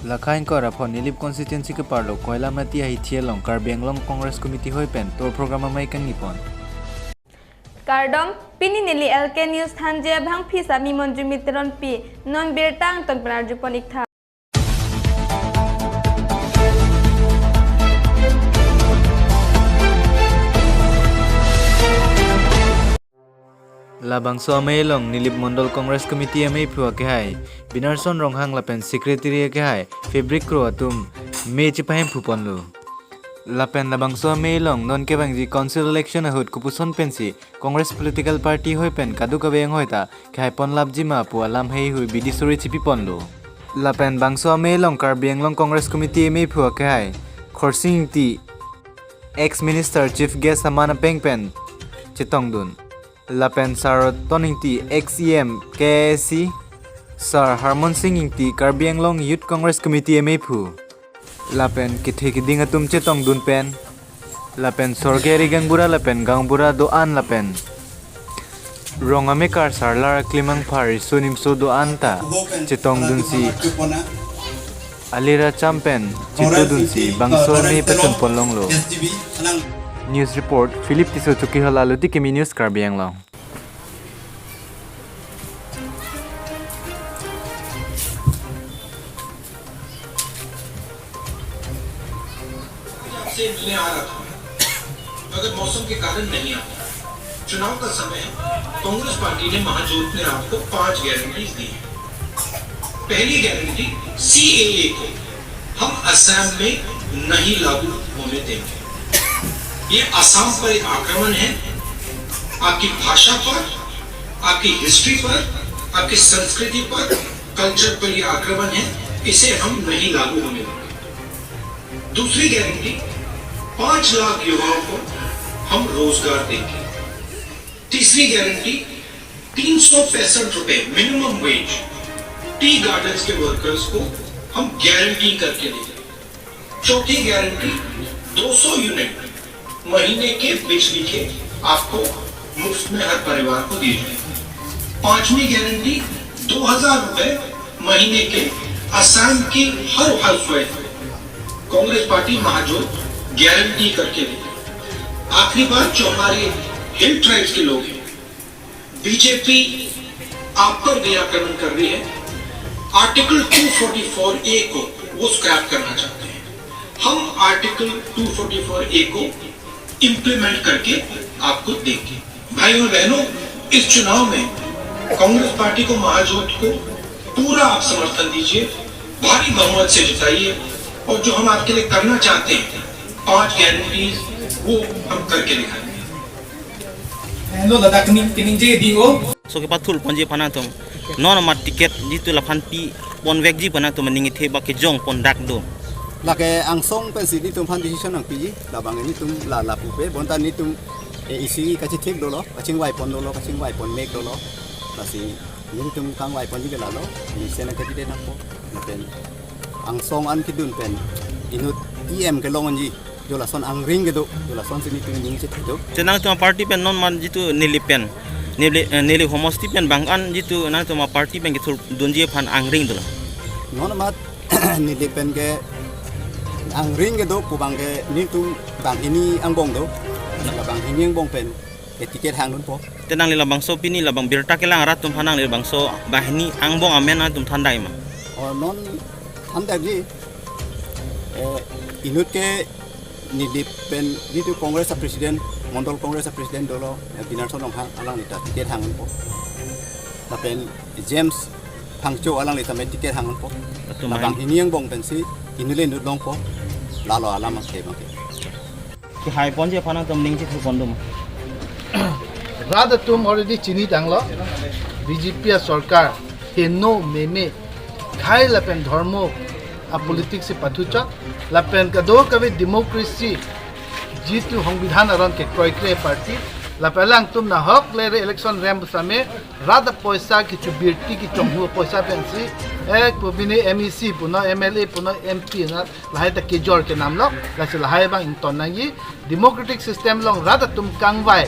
Lakhain ko rapon nilip constituency ke parlo koila mati ahi thielong Karbianglong Congress Committee hoi pen tor program mai kan nipon. Kardom pini nili LK News thanje bhang phisa mi monju mitron pi non bertang ton pranar jupon ikha. Labangso amelong nilip Mondol Congress Committee amei phua ke hai Binarson ronghang lapen secretary ke hai fabric kro atum me chipahem phupon lu lapen labangso amelong non ke bangji council election ahut kupuson pensi Congress political party hoi pen kadu kabeng hoita ke hai pon labji ma pu alam hei hui bidisori chipi pon lu lapen bangso amelong Karbianglong Congress Committee amei phua ke hai khorsing ti ex minister chief guest amana pengpen chitongdun Lapen Sar Toning T XEM KSC Sar Harmon Singing T Karbianglong Youth Congress Committee MAPU Lapen Kithekiding Atum Chetong Dunpen Lapen Sorgeri Gangbura Lapen Gangbura Doan Lapen Rongamekar Sarlar Klimang Pari Sunimso Doan Ta Chetong Dunsi Alira Champen Chito Dunsi Bangso Me Petun Ponlonglo News report Philip Tiso Chukihala Luti Kimi News Karbianglong. से मिलने आ रहा था मगर मौसम के कारण नहीं आ पाया। चुनाव का समय कांग्रेस पार्टी ने महाजोत ने आपको 5 गारंटीज दी है। पहली गारंटी CAA को हम असम में नहीं लागू होने देंगे। ये असम पर एक आक्रमण है, आपकी भाषा पर, आपकी हिस्ट्री पर, आपकी संस्कृति पर, कल्चर पर ये आक्रमण है, इसे हम नहीं लागू होने देंगे। दूसरी गारंटी 5 लाख युवाओं को हम रोजगार देंगे। तीसरी गारंटी 365 रुपए मिनिमम वेज टी गार्डन्स के वर्कर्स को हम गारंटी करके देंगे। चौथी गारंटी 200 यूनिट महीने के बिजली के आपको मुफ्त में हर परिवार को दिए जाएंगे। पांचवी गारंटी 2000 रुपए महीने के असम की हर हाउसवाइफ को कांग्रेस पार्टी महाजोत गारंटी करके देगी। आखिरी बात जो हमारे हिल ट्राइब्स के लोग हैं, बीजेपी आप पर भी आक्रमण कर रही है। आर्टिकल 244A को वो स्क्रैप करना चाहते हैं। हम आर्टिकल 244A को इंप्लीमेंट करके आपको देंगे। भाइयों और बहनों, इस चुनाव में कांग्रेस पार्टी को महाजोत को पूरा आप समर्थन दीजिए, भारी बहुमत से जिताइए और जो हम आपके लिए करना चाहते हैं 5 गारंटीज वो हम करके दिखाएंगे। Hello, dadak kining je dio. So ke patul ponje pana tom non mat tiket jitu la phan pi pon vek ji pana tom ningi the ba ke jong pon dak do lake angsong pensi ni tum fan decision ang piji labang ni tum la pupe bonta ni tum isi kachi thik dolo kaching wai pon mek dolo kasi ni tum kang wai pon ji la lo ni sena kati de napo pen angsong an kidun pen inut em ke longon ji jola son ang ring ge do jola son sini tum ni che do tenang tuma party pen non man jitu nilipen nili homosti pen bang an jitu na tuma party pen gitul dunje phan angring do non mat nilipen ke ang ring ge do kubang ke ni tum bang ini ang bong do bang ini ang bong pen etiket hang dun po tenang lila bangso pini la bang birta ke lang rat tum phanang lila bangso bahni ang bong amen tum thandai ma or non thandai ji inut ke ni dipen di tu Congress President Mondol Congress President dolo Binarson ronghang alang ni tiket hang po lapen James Phangcho alang ni tamet tiket hang po bang ini ang bong pensi inule nut long po lalo alam ang ke ki hai pon je phana tom ning chi pon dum Rather tum already chini tanglo. BJP सरकार हेनो मेमे खाई लपेन धर्मो आ politics से पथुचा लपेन का दो कभी democracy जीतु संविधान अरन के क्रोइक्रे पार्टी लपेलांग तुम ना हक ले इलेक्शन रैंप समय रात पैसा की चुबिरती की चंगु पैसा पेंसी एक पुबिने MEC पुना MLA पुना MP ना लाहे तक के जोर के नाम लो लासे लाहे बांग इंटोनागी डेमोक्रेटिक सिस्टम लोग रात तुम कांगवाई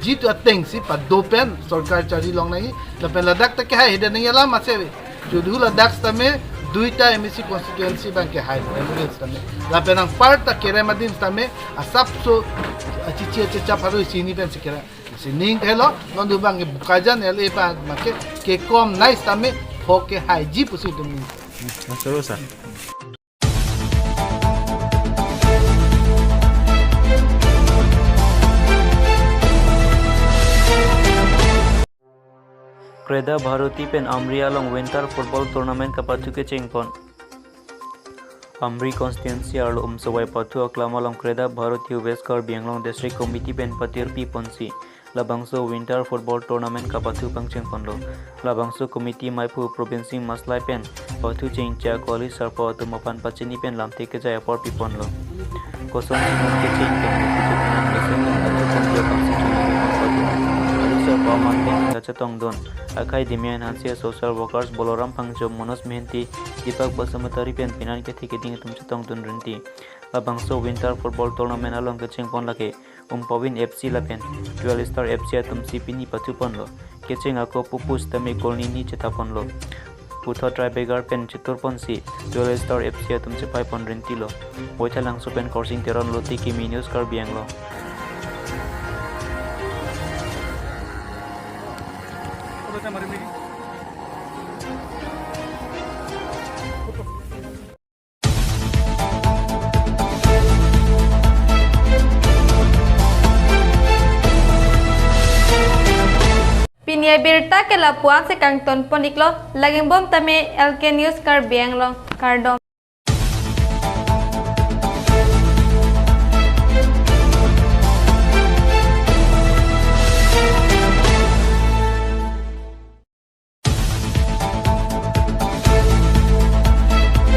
जीत अटेंग सी पर दो पेन सरकार चारी लोग नहीं लपेन लद्दाख तक क्या है हिडन नहीं अला मसे जो लद्दाख में duita MSC constituency bang ke hai emergency tame la penang parta keremadin tame asap so achichi achicha paru sini pen sikera sining thelo nondu bang ke bukajan le ba make ke kom nice tame hoke hai ji pusu dum Terus Kreda Bharati pen Amri along winter football tournament kapatu ke chingpon. Amri constituency arlo umsawai patu aklama long Kreda Bharati West Karbi Anglong district committee pen patir pi ponsi. Labangso winter football tournament kapatu pangcheng ponlo. Labangso committee maipu province maslai pen patu ching cha koli sarpo atu mapan pachini pen lamte ke jaya por pi ponlo. Kosong ching ke ching pen putu pen leseng atu pangja pangsi Chatong Don, Akai Dimian Hansia Social Workers, Boloram Pangjo, Monos Mehenti, Deepak Basamatari Pen Pinan ke ticketing tum Chatong Don Renti, Labangso Winter Football Tournament along the Chingpon Lake, Pawin FC Lapen, 12 Star FC tum Sipini Patuponlo, Ketching Ako Pupus Tami Golnini Chetaponlo, Putho Tribegar Pen Chiturponsi, 12 Star FC tum Chipai Pon Rentilo, Boitalang Supen Coursing Teron Loti Kimi News Karbianglo. Pinia Birta ke Lapuan se Kangton Poniklo, laging bom tame LK News Karbianglo, Kardom.